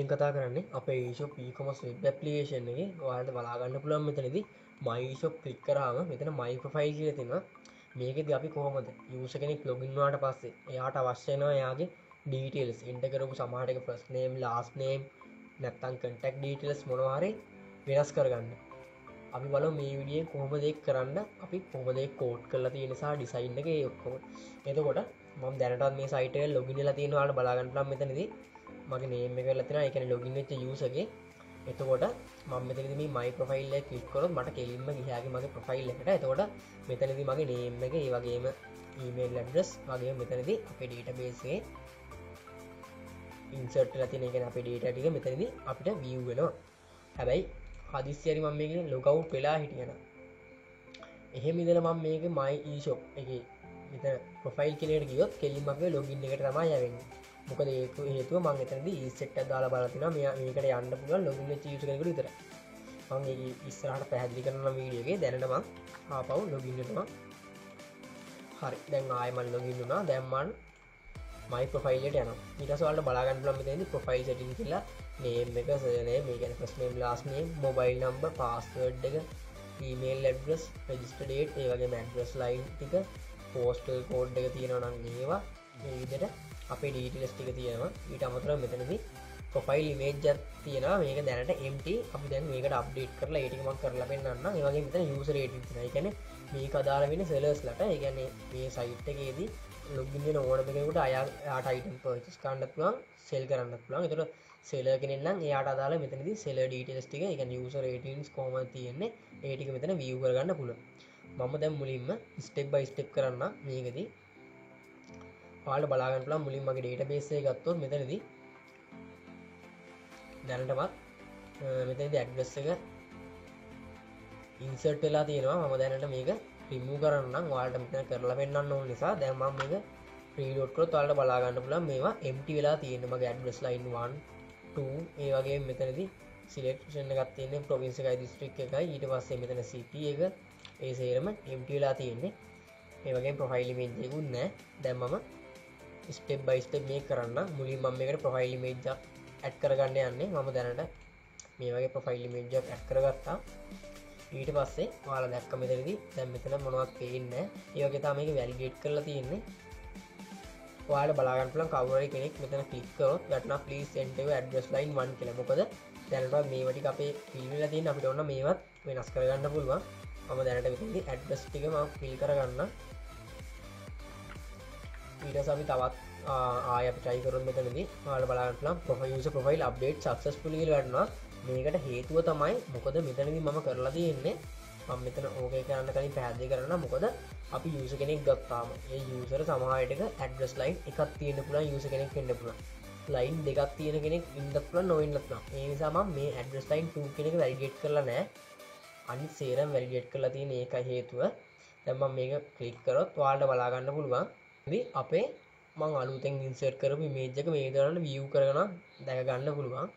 වීඩියෝෙන් කතා කරන්නේ අපේ e-shop e-commerce web application එකේ ඔයාලට බලා ගන්න පුළුවන් මෙතනදී my e-shop ක්ලික් කරාම මෙතන my profile කියලා තියෙනවා. මේකෙදී අපි කොහොමද user කෙනෙක් login වුණාට පස්සේ එයාට අවශ්‍ය වෙනවා එයාගේ details enter කරපු සමහර එක first name last name නැත්නම් contact details මොනවා හරි වෙනස් කරගන්න. අපි බලමු මේ වීඩියෝෙන් කොහොමද ඒක කරන්න. අපි කොහොමද ඒක කෝඩ් කරලා තියෙන නිසා ඩිසයින් එකේ ඔක්කොම. එතකොට මම දැනටත් මේ site එකට login වෙලා තියෙනවා. ඔයාලට බලා ගන්න පුළුවන් මෙතනදී මගේ name එක වෙලා තියෙනවා. ඒ කියන්නේ login වෙච්ච user ගේ. එතකොට මම මෙතනදී මේ my profile එක ක්ලික් කරොත් මට කෙලින්ම ගියාගේ මගේ profile එකට. එතකොට මෙතනදී මගේ name එක ඒ වගේම email address වගේම මෙතනදී අපේ database එකේ insert වෙලා තියෙන ඒ කියන්නේ අපේ data ටික මෙතනදී අපිට view වෙනවා. හැබැයි හදිස්සියරි මම මේකෙන් log out වෙලා හිටියනම් එහෙම ඉඳලා මම මේකේ my e-shop එකේ මෙතන profile කියන එකට ගියොත් කෙලින්ම අපේ login එකට තමයි යවෙන්නේ. මොකද හේතුව මම එතනදී e-set එක දාලා බලලා තිනවා මේකට යන්න පුළුවන් login වෙච්ච user කෙනෙකුට විතරයි. මම ඒක ඉස්සරහට පැහැදිලි කරනවා වීඩියෝ එකේ. දැනට මම ආපහු login වෙනවා. හරි. දැන් ආයෙ මම login වුණා. දැන් මම my profile එකට යනවා. ඊට පස්සේ ඔයාලට බලා ගන්න පුළුවන් මෙතනදී profile setting කියලා name එක surname මේ කියන්නේ first name last name mobile number password එක email address register date ඒ වගේම address line ටික postal code එක තියෙනවා නම් ඒවා මේ විදිහට අපේ details ටික තියෙනවා. ඊට අමතරව මෙතනදී profile image එකක් තියෙනවා. මේක දැනට empty. අපි දැන් මේකට update කරලා ඒ ටික මම කරලා පෙන්නන්නම්. ඒ වගේම මෙතන user rating තියෙනවා. ඒ කියන්නේ මේක අදාළ වෙන්නේ sellers ලට. ඒ කියන්නේ මේ site එකේදී login වෙන ඕනම කෙනෙකුට එයාට item purchase කරන්නත් පුළුවන්, sell කරන්නත් පුළුවන්. ඒතකොට seller කෙනෙක් නම් එයාට අදාළ මෙතනදී seller details ටික, ඒ කියන්නේ user ratings කොහොමද තියෙන්නේ, ඒ ටික මෙතන view කරගන්න පුළුවන්. මම දැන් මුලින්ම step by step කරන්න මේකදී. ඔයාලට බලා ගන්න පුළුවන් මුලින්ම මගේ database එක ගත්තොත් මෙතනදී දැනටමත් මෙතනදී address එක insert වෙලා තියෙනවා. මම දැනට මේක remove කරන්න නම් ඔයාලට මෙතන කරලා පෙන්නන්න ඕන නිසා දැන් මම මේක reload කරොත් ඔයාලට බලා ගන්න පුළුවන් මේවා empty වෙලා තියෙනවා. මගේ address line 1 2 ඒ වගේම මෙතනදී selection එකක් තියෙන්නේ province එකයි district එකයි. ඊට පස්සේ මෙතන city එක ඒ සේරම empty වෙලා තියෙන්නේ. ඒ වගේම profile image එකකුත් නැහැ. දැන් මම step by step මේක කරන්න. මුලින් මම මේකට profile image එක add කරගන්න යන්නේ. මම දැනට මේ වගේ profile image එකක් add කරගත්තා. ඊට පස්සේ ඔයාලා දැක්ක මෙතනදී දැන් මෙතන මොනවත් පේන්නේ නැහැ. ඒ වගේ තමයි මේක validate කරලා තියෙන්නේ. ඔයාලට බලා ගන්න පුළුවන් කවුරු හරි කෙනෙක් මෙතන ක්ලික් කරොත් වැටෙනවා please enter your address line 1 කියලා. මොකද දැනටවත් මේවා ටික අපේ fill වෙලා තියෙන අපිට ඕන මේවත් වෙනස් කරගන්න පුළුවන්. මම දැනට මෙතනදී address ටික මම fill කරගන්න. ඊට පස්සේ අපි තවත් ආයෙ අපි try කරොත් මෙතනදී ඔයාලට බලා ගන්න පුළුවන් profile user profile update successfully කියලා වැටෙනවා. මේකට හේතුව තමයි මොකද මෙතනදී මම කරලා තියෙන්නේ මම මෙතන ඕකේ කරන්න කලින් පැහැදිලි කරනවා. මොකද අපි user කෙනෙක් ගත්තාම ඒ user සමහර විටක address line එකක් තියෙන්න පුළුවන්, user කෙනෙක් වෙන්න පුළුවන්, line දෙකක් තියෙන කෙනෙක් ඉන්නත් පුළුවන්, නොවෙන්නත් පුළුවන්. ඒ නිසා මම මේ address line 2 කියන එක validate කරලා නැහැ. අනිත් සේරම validate කරලා තියෙන ඒකයි හේතුව. දැන් මම මේක click කරොත් ඔයාලට බලා ගන්න පුළුවන්. ඉතින් අපේ මම අලුතෙන් insert කරපු image එක මේ විදිහට view කරගෙන දැක ගන්න පුළුවන්.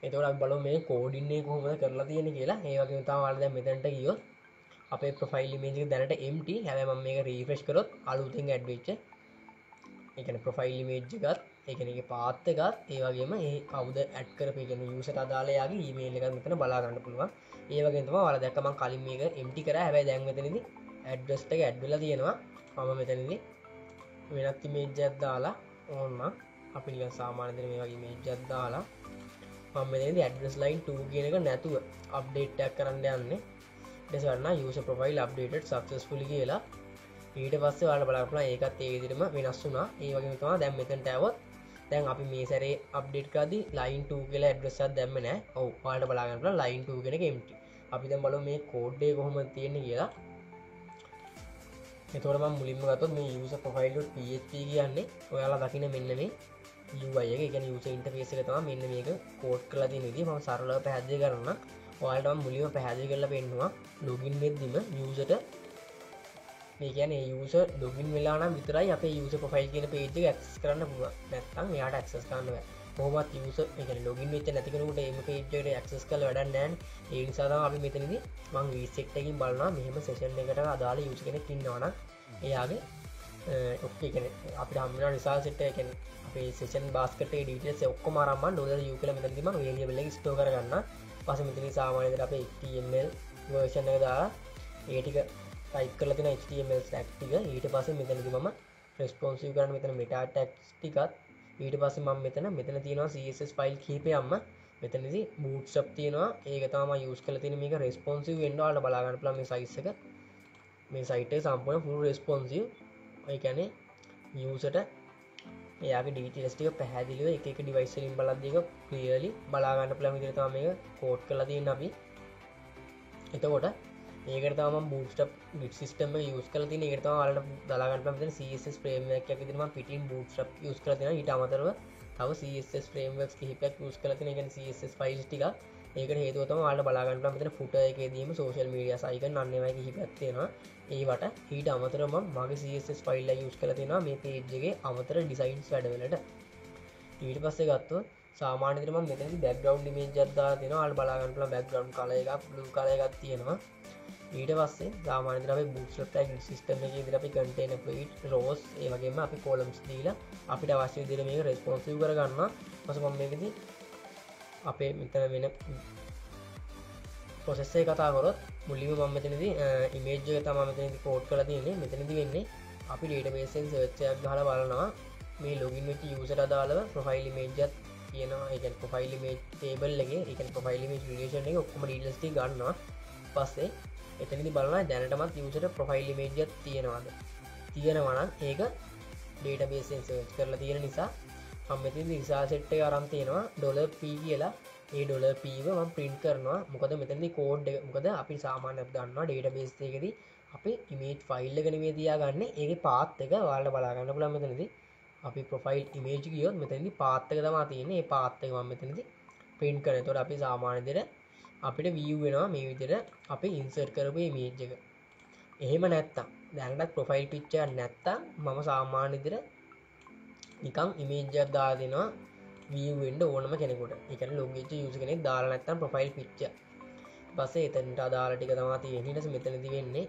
එතකොට අපි බලමු මේ කෝඩින් එක කොහොමද කරලා තියෙන්නේ කියලා. ඒ වගේම තමයි ඔයාලා දැන් මෙතනට ගියොත් අපේ profile image එක දැනට empty. හැබැයි මම මේක refresh කරොත් අලුතෙන් add වෙච්ච ඒ කියන්නේ profile image එකත්, ඒ කියන්නේ ඒකේ path එකත්, ඒ වගේම ඒ කවුද add කරපු ඒ කියන්නේ user අදාළ යාගේ email එකත් මෙතන බලා ගන්න පුළුවන්. ඒ වගේම තමයි ඔයාලා දැක්ක මම කලින් මේක empty කරා. හැබැයි දැන් මෙතනදී address එක add වෙලා තියෙනවා. මම මෙතනදී වෙනත් image එකක් දාලා ඕනනම් අපි නිකන් සාමාන්‍ය දෙන මේ වගේ image එකක් දාලා මම මෙතනදී address line 2 කියන එක නැතුව update එකක් කරන්න යන්නේ. ඊට පස්සේ වන්න user profile updated successfully කියලා. ඊට පස්සේ ඔයාලා බලන්න පුළුවන් ඒකත් ඒ විදිහටම වෙනස් වුණා. ඒ වගේම තමයි දැන් මෙතනට આવොත් දැන් අපි මේ සැරේ update කරද්දී line 2 කියලා address එකක් දැම්මේ නැහැ. ඔව් ඔයාලට බලා ගන්න පුළුවන් line 2 කියන එක empty. අපි දැන් බලමු මේ code එක කොහොමද තියෙන්නේ කියලා. එතකොට මම මුලින්ම ගත්තොත් මේ user profile.php කියන්නේ ඔයාලා දකින්න මෙන්න මේ UI එක, ඒ කියන්නේ user interface එක තමයි මෙන්න මේක කෝඩ් කරලා තියෙන විදිහ. මම සරලව පැහැදිලි කරනවා. ඔයාලට මම මුලින්ම පැහැදිලි කරලා පෙන්නනවා login වෙද්දිම userට මේ කියන්නේ user login වෙලා නම් විතරයි අපේ user profile කියන page එක access කරන්න පුළුවන්. නැත්නම් එයාට access කරන්න බෑ. කොහොමවත් user ඒ කියන්නේ login වෙච්ච නැති කෙනෙකුට මේ page එකට access කරලා වැඩක් නැහැ නේ. ඒ නිසා තමයි අපි මෙතනදී මම reset එකකින් බලනවා මෙහෙම session එකට අදාළ user කෙනෙක් ඉන්නවා නම් එයාගේ ඔක්කේ කෙන අපිට හම්බෙන රිසල්ට් සෙට් එක කියන්නේ අපේ සෙෂන් බාස්කට් එකේ ඩීටේල්ස් ඔක්කොම අරන් $u කියලා මෙතනදී මම වේරියබල් එක ස්ටෝර් කරගන්නවා. ඊපස්සේ මෙතන සාමාන්‍ය විදිහට අපේ HTML version එක දාලා ඒ ටික ටයිප් කරලා තියෙන HTML stack ටික ඊට පස්සේ මෙතනදී මම responsive කරන්න මෙතන meta tags ටිකත් ඊට පස්සේ මම මෙතන තියෙනවා CSS ෆයිල් කිහිපයක්ම මෙතනදී bootstrap තියෙනවා ඒක තමයි මම use කරලා තියෙන්නේ මේක responsive වෙන්න ඔයාලට බලා ගන්න පුළුවන් මේ size එක මේ site එක සම්පූර්ණ full responsive ඒ කියන්නේ user ට එයාගේ details ටික පැහැදිලිව එක එක device වලින් බලද්දී ඒක clearly බලා ගන්න පුළුවන් විදිහට තමයි මේක code කරලා තියෙන්නේ අපි එතකොට ඒකට තමයි මම bootstrap git system එක use කරලා තියෙන්නේ ඒකට තමයි ඔයාලට බලා ගන්න පුළුවන් මෙතන CSS framework එකක් විදිහට මම පිටින් bootstrap use කරලා තියෙනවා ඊට අමතරව තව CSS frameworks කිහිපයක් use කරලා තියෙනවා ඒ කියන්නේ CSS files ටික ඒකට හේතුව තමයි ඔයාලට බලා ගන්න පුළුවන් මෙතන footer එකේදීම social media icon අන්න ඒවා කිහිපයක් තියෙනවා ඒවට ඊට අමතරව මම මගේ CSS file එක use කරලා තියෙනවා මේ page එකේ අමතර designs වැඩවලට ඊට පස්සේ ගත්තොත් සාමාන්‍ය විදිහට මම මෙතනදී background image එකක් දාලා තියෙනවා ඔයාලට බලා ගන්න පුළුවන් background color එකක් blue color එකක් තියෙනවා ඊට පස්සේ සාමාන්‍ය විදිහට අපි bootstrap tagging system එකේ විදිහට අපි container fleet rows ඒ වගේම අපි columns දීලා අපිට අවශ්‍ය විදිහට මේක responsive කරගන්නවා ඊපස්සේ මම මේකදී අපේ මෙතන වෙන process එක කතා කරොත් මුලින්ම මම මෙතනදී image එක තමයි මෙතනදී code කරලා තියෙන්නේ මෙතනදී වෙන්නේ අපි database එකෙන් search එකක් ගහලා බලනවා මේ login වෙච්ච user අදාළව profile image එකක් තියෙනවා ඒ කියන්නේ profile image table එකේ ඒ කියන්නේ profile image relation එකේ ඔක්කොම details ටික ගන්නවා ඊපස්සේ එතනදි බලනවා දැනටමත් user profile image එකක් තියෙනවද තියෙනවා නම් ඒක database එකෙන් search කරලා තියෙන නිසා මම මෙතනදී result set එක අරන් තියෙනවා $p කියලා ඒ $p එක මම print කරනවා මොකද මෙතනදී code එක මොකද අපි සාමාන්‍යයෙන් දන්නවා database එකේදී අපි image file එක නෙමෙයි තියාගන්නේ ඒකේ path එක ඔයාලට බලා ගන්න පුළුවන් මෙතනදී අපි profile image ගියොත් මෙතනදී path එක තමයි තියෙන්නේ ඒ path එක මම මෙතනදී print කරනවා එතකොට අපි සාමාන්‍ය විදිහට අපිට view වෙනවා මේ විදිහට අපි insert කරපු image එක. එහෙම නැත්තම් දැනටත් profile picture එකක් නැත්තම් මම සාමාන්‍ය විදිහට නිකන් image එකක් දාලා දෙනවා view වෙන්න ඕනම කෙනෙකුට. ඒ කියන්නේ log වෙච්ච user කෙනෙක් දාලා නැත්තම් profile picture. ඊපස්සේ එතනට අදාළ ටික තමයි තියෙන්නේ. ඊට පස්සේ මෙතනදී වෙන්නේ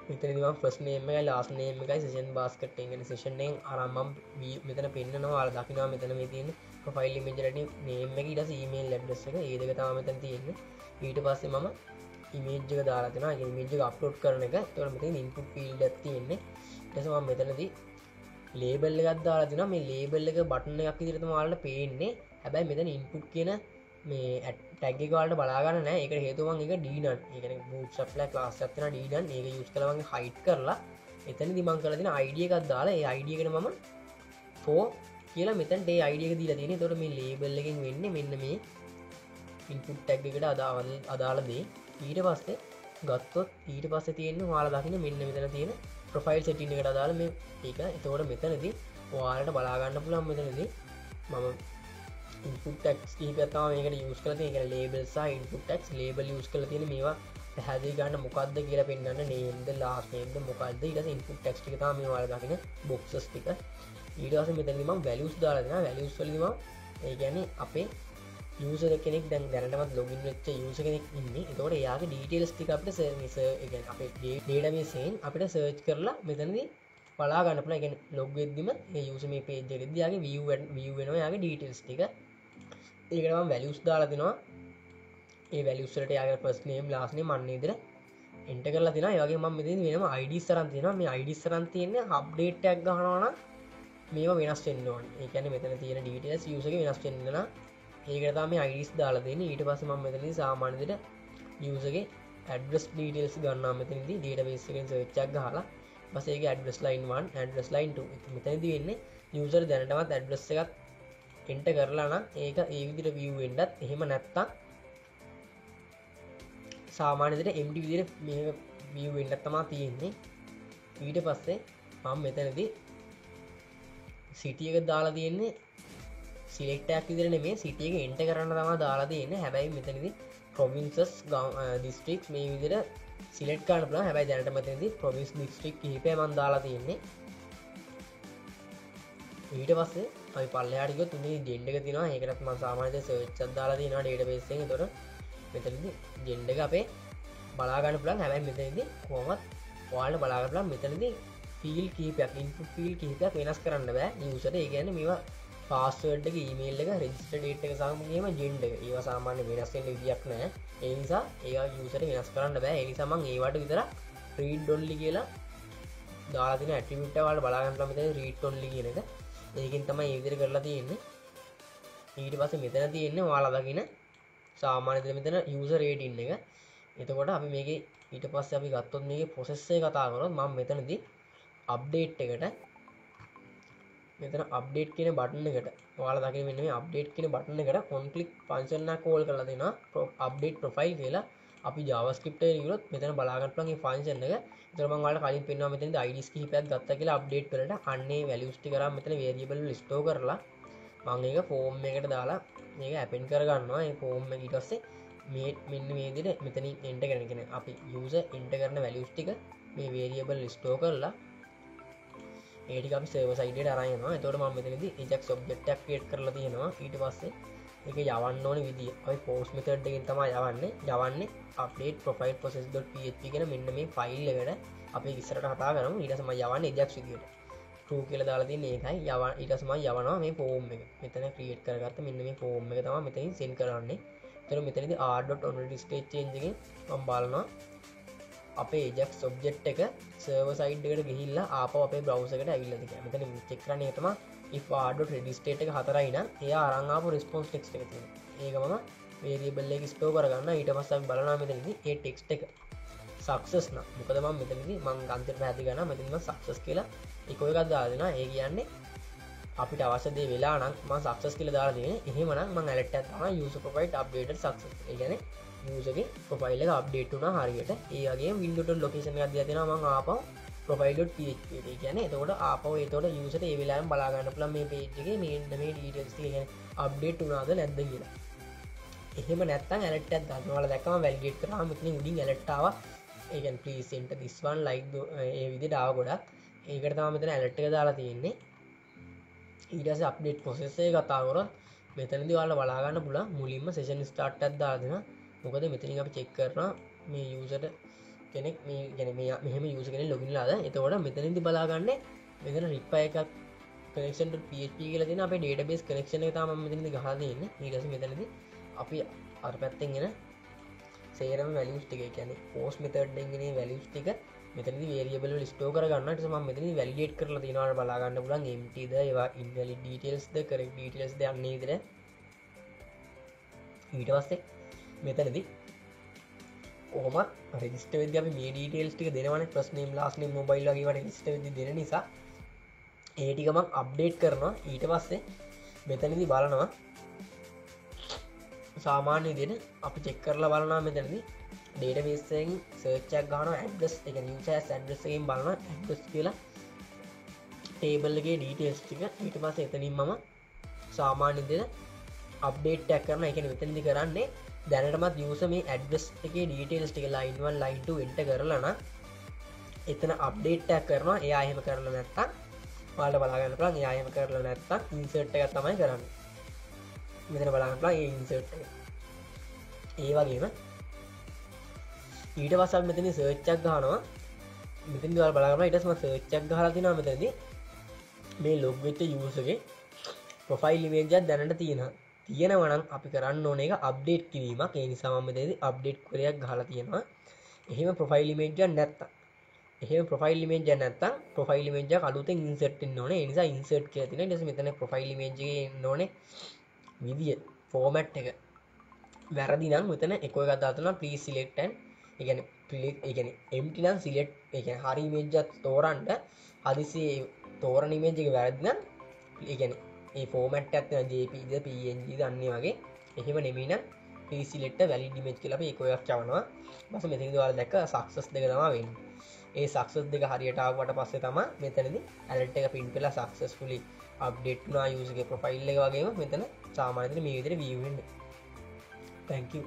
මෙතනදී මම first name එකයි last name එකයි session basket එක කියන්නේ session එකෙන් අරන් මම මෙතන පෙන්නනවා ඔයාලා දකිනවා මෙතන මේ තියෙන profile image එකට name එක ඊට පස්සේ email address එක ඒ දෙක තමයි මෙතන තියෙන්නේ ඊට පස්සේ මම image එක දාලා දෙනවා ඒ image එක upload කරන එක ඒතකොට මෙතන input field එකක් තියෙන්නේ ඊට පස්සේ මම මෙතනදී label එකක් දාලා දෙනවා මේ label එක button එකක් විදිහට තමයි ඔයාලට පේන්නේ හැබැයි මෙතන input කියන මේ tag එක ඔයාලට බලා ගන්න නැහැ ඒකට හේතුව මම ඒක d none ඒ කියන්නේ bootstrap ලා class එකක් තියෙනවා d none ඒක use කරලා මම hide කරලා එතනදී මම කරලා තියෙන id එකක් දාලා ඒ id එකට මම for කියලා මෙතනට ඒ id එක දීලා තියෙනවා ඒතකොට මේ label එකෙන් වෙන්නේ මෙන්න මේ input tag එකට අදාළ දේ ඊට පස්සේ ගත්තොත් ඊට පස්සේ තියෙන්නේ ඔයාලා දකින්න මෙන්න මෙතන තියෙන profile setting එකට අදාළ මේ ඒක එතකොට මෙතනදී ඔයාලට බලා ගන්න පුළුවන් මෙතනදී මම input tags කිහිපයක් තමයි මේකට use කරලා තියෙන්නේ. ඒ කියන්නේ label සහ input tags label use කරලා තියෙන්නේ මේවා පැහැදිලි ගන්න මොකද්ද කියලා පෙන්නන්න name ද last name ද මොකද්ද ඊට පස්සේ input tags ටික තමයි මේ ඔයාලා දකින්න boxes ටික. ඊට පස්සේ මෙතනදී මම values දාලා දෙනවා. values වලදී මම ඒ කියන්නේ අපේ user කෙනෙක් දැන් දැනටමත් login වෙච්ච user කෙනෙක් ඉන්නේ. ඒතකොට එයාගේ details ටික අපිට ඒ කියන්නේ අපේ database එකෙන් අපිට search කරලා මෙතනදී බලා ගන්න පුළුවන්. ඒ කියන්නේ log වෙද්දිම මේ user මේ page එකේදී යාගේ view වෙනවා යාගේ details ටික. ඒකට මම values දාලා දෙනවා. ඒ values වලට යාගේ first name last name අන්න විදිහට enter කරලා දෙනවා. ඒ වගේම මම මෙතන වෙනම IDs තරම් තියෙනවා. මේ IDs තරම් තියෙන්නේ update එකක් ගහනවා නම් මේවා වෙනස් වෙන්න ඕනේ. ඒ කියන්නේ මෙතන තියෙන details user එක වෙනස් වෙන්න නම් ඒකට තමයි IDs දාලා දෙන්නේ. ඊට පස්සේ මම මෙතනදී සාමාන්‍ය විදිහට user ගේ address details ගන්නවා මෙතනදී database එකෙන් search එකක් ගහලා. ඊපස්සේ ඒකේ address line 1 address line 2 මෙතනදී වෙන්නේ user දැනටමත් address එකක් enter කරලා නම් ඒක ඒ විදිහට view වෙන්නත් එහෙම නැත්තම් සාමාන්‍ය විදිහට empty විදිහට මේක view වෙන්නත් තමයි තියෙන්නේ. ඊට පස්සේ මම මෙතනදී city එක දාලා තියෙන්නේ select එකක් විදිහට නෙමෙයි city එක enter කරන්න තමයි දාලා තියෙන්නේ. හැබැයි මෙතනදී provinces districts මේ විදිහට select කරන්න පුළුවන්. හැබැයි දැනට මෙතනදී province district කිහිපය මම දාලා තියෙන්නේ. ඊට පස්සේ අපි පල්ලෙහාට ගියොත් උනේ gender එක තියෙනවා. ඒකටත් මම සාමාන්‍යයෙන් search එකක් දාලා තියෙනවා database එකෙන්. ඒතකොට මෙතනදී gender එක අපේ බලා ගන්න පුළුවන්. හැබැයි මෙතනදී කොහොමවත් ඔයාලට බලා ගන්න පුළුවන් මෙතනදී ෆිල් කීපයක් ඉන්පුට් ෆිල් කිහිපයක් වෙනස් කරන්න බෑ යුසට. ඒ කියන්නේ මේවා පාස්වර්ඩ් එක ඊමේල් එක රෙජිස්ටර් ඩේට් එක සමගින්ම ජෙන්ඩර් එක ඒවා සාමාන්‍ය වෙනස් වෙන්න විදියක් නැහැ. ඒ නිසා ඒවා යුසට වෙනස් කරන්න බෑ. ඒ නිසා මම ඒවට විතරක් read only කියලා දාලා තියෙන ඇට්‍රිබියුට් එක වල බලා ගන්න පුළුවන්. මෙතන read only කියන එක. ඒකෙන් තමයි මේ විදිහට කරලා තියෙන්නේ. ඊට පස්සේ මෙතන තියෙන්නේ ඔයාලා දකින සාමාන්‍ය විදිහට මෙතන user rating එක. එතකොට අපි මේකේ ඊට පස්සේ අපි ගත්තොත් මේකේ process එක කතා කරොත් මම මෙතනදී update එකට මෙතන අප්ඩේට් කියන බටන් එකට ඔයාලා දකින්න මෙන්න මේ අප්ඩේට් කියන බටන් එකට on click function එක කෝල් කරලා දෙනවා update profile කියලා. අපි JavaScript එකේ ගියොත් මෙතන බලා ගන්න පුළුවන් මේ function එක. ඒතර මම ඔයාලට කලින් පෙන්නවා මෙතනදී IDs කිහිපයක් ගත්තා කියලා update වලට අන්නේ values ටික කරා මෙතන variable වල store කරලා මම ඒක form එකකට දාලා මේක append කර ගන්නවා. මේ form එක ඊට පස්සේ මේ මෙන්න මේ විදිහට මෙතනින් enter කරන කියන්නේ අපි user enter කරන values ටික මේ variable store කරලා ඒටික අපි සර්වර් සයිඩ් එකට අරන් යනවා. එතකොට මම මෙතනදී ajax object එකක් create කරලා තියෙනවා. ඊට පස්සේ ඒක යවන්න ඕනේ විදිය අපි post method එකෙන් තමයි යවන්නේ update profile process.php කියන මෙන්න මේ ෆයිල් එකට අපි ඉස්සරහට කතා කරමු. ඊට පස්සේ මම යවන්නේ ajax විදියට true කියලා දාලා තියෙන්නේ ඒකයි. ඊට පස්සේ මම යවනවා මේ form එක. මෙතන create කරගත්ත මෙන්න මේ form එක තමයි මෙතනින් send කරන්නේ. එතකොට මෙතනදී r.onReadyState change එකෙන් මම බලනවා අපේ ajax object එක server side එකට ගිහිල්ලා ආපහු අපේ browser එකට ඇවිල්ලාද කියලා. මෙතන check කරන්නේ ඒක තමයි if r.readystate එක 4යි නම් එයා අරන් ආපු response text එක තියෙනවා. ඒක මම variable එකේ store කරගන්න. ඊට පස්සේ අපි බලනවා මෙතනදී ඒ text එක success නම්. මොකද මම මෙතනදී මම අන්තිමට පැහැදිලි කරනවා මෙතන මම success කියලා එක එකක් දාලා දෙනවා. ඒ කියන්නේ අපිට අවශ්‍ය දේ වෙලා නම් මම success කියලා දාලා දෙන්නේ. එහෙමනම් මම alert එකක් දානවා user profile updated success. ඒ කියන්නේ user ගේ profile එක update වුණා හරියට. ඒ වගේම window location එකක් දීලා දෙනවා මම ආපහු profile.php එකට. ඒ කියන්නේ එතකොට ආපහු එතකොට user ඒ වෙලාවෙම බලා ගන්න පුළුවන් මේ page එකේ මේ details ටික කියන්නේ update වුණාද නැද්ද කියලා. එහෙම නැත්නම් alert එකක් දාන්න. ඔයාලා දැක්කම validate කරාම මෙතනින් උඩින් alert ආවා. ඒ කියන්නේ please enter this one like ඒ විදිහට ආව ගොඩක්. ඒකට තමයි මෙතන alert එක දාලා තියෙන්නේ. ඊට පස්සේ update process එක කතා කරොත් මෙතනදී ඔයාලා බලා ගන්න පුළුවන් මුලින්ම session start එකක් දාලා දෙනවා. මොකද මෙතනින් අපි check කරනවා මේ user කෙනෙක් මේ කියන්නේ මේ මෙහෙම user කෙනෙක් login වෙලාද. එතකොට මෙතනින්දී බලා ගන්න මෙතන reply එකක් connection.php කියලා තියෙන අපේ database connection එක තමයි මම මෙතනදී ගහලා තියෙන්නේ. ඊට පස්සේ මෙතනදී අපි අර පැත්තෙන් එන සේරම values ටික කියන්නේ post method එකෙන් එන values ටික මෙතනදී variable වල store කර ගන්න. ඊට පස්සේ මම මෙතනදී validate කරලා තියෙනවා බලා ගන්න පුළුවන් empty ද ඒවා invalid details ද correct details ද අන්නේ විදිහට. ඊට පස්සේ මෙතනදී කොහොම රෙජිස්ටර් වෙද්දී අපි මේ details ටික දෙනවනේ first name last name mobile වගේ ඒවා රෙජිස්ටර් වෙද්දී දෙන නිසා ඒ ටික මම අප්ඩේට් කරනවා. ඊට පස්සේ මෙතනදී බලනවා සාමාන්‍ය විදිහට අපි check කරලා බලනවා මෙතනදී database එකෙන් search එකක් ගන්නවා address ඒ කියන්නේ user address එකෙන් බලනවා address කියලා table එකේ details ටික. ඊට පස්සේ එතනින් මම සාමාන්‍ය විදිහට අප්ඩේට් එකක් කරනවා. ඒ කියන්නේ මෙතනදී කරන්නේ දැනටමත් user මේ address එකේ details ටික line 1 line 2 enter කරලා නම් එතන අප්ඩේට් එකක් කරනවා. එයා එහෙම කරලා නැත්තම් ඔයාලට බලා ගන්න පුළුවන්. එයා එහෙම කරලා නැත්තම් insert එකක් තමයි කරන්නේ. මෙතන බලා ගන්න පුළුවන් ඒ insert එක. ඒ වගේම ඊට පස්සේ අපි මෙතන search එකක් ගහනවා. මෙතනදී ඔයාලා බලා ගන්නවා ඊට පස්සේ මම search එකක් ගහලා තිනවා මෙතනදී මේ log වෙච්ච user ගේ profile image එකක් දැනට තියෙනවා. තියෙනවා නම් අපි කරන්න ඕනේ ඒක අප්ඩේට් කිරීමක්. ඒ නිසා මම මෙතනදී අප්ඩේට් ක්වරියක් ගහලා තියෙනවා. එහෙම profile image එකක් නැත්තම් profile image එකක් අලුතෙන් insert වෙන්න ඕනේ. ඒ නිසා insert කියලා තියෙනවා. ඊට පස්සේ මෙතන profile image එකේ එන්න ඕනේ විදිය format එක වැරදි නම් මෙතන එක එකක් දාලා තියෙනවා please select and ඒ කියන්නේ empty නම් select ඒ කියන්නේ හරි image එකක් තෝරන්න හදිසි තෝරන image එක වැරදි නම් ඒ කියන්නේ ඒ format එකක් තියෙන jpg ද png ද අන්නේ වගේ එහෙම නෙමෙයි නම් please select a valid image කියලා අපි එක එකක් යවනවා. ඊපස්සේ මෙතනදී ඔයාලා දැක්ක success දෙක තමයි වෙන්නේ. ඒ success දෙක හරියට ආවට පස්සේ තමයි මෙතනදී alert එක print වෙලා successfully update වුණා user ගේ profile එක වගේම මෙතන සාමාන්‍යයෙන් මේ විදිහට view වෙන්නේ. Thank you.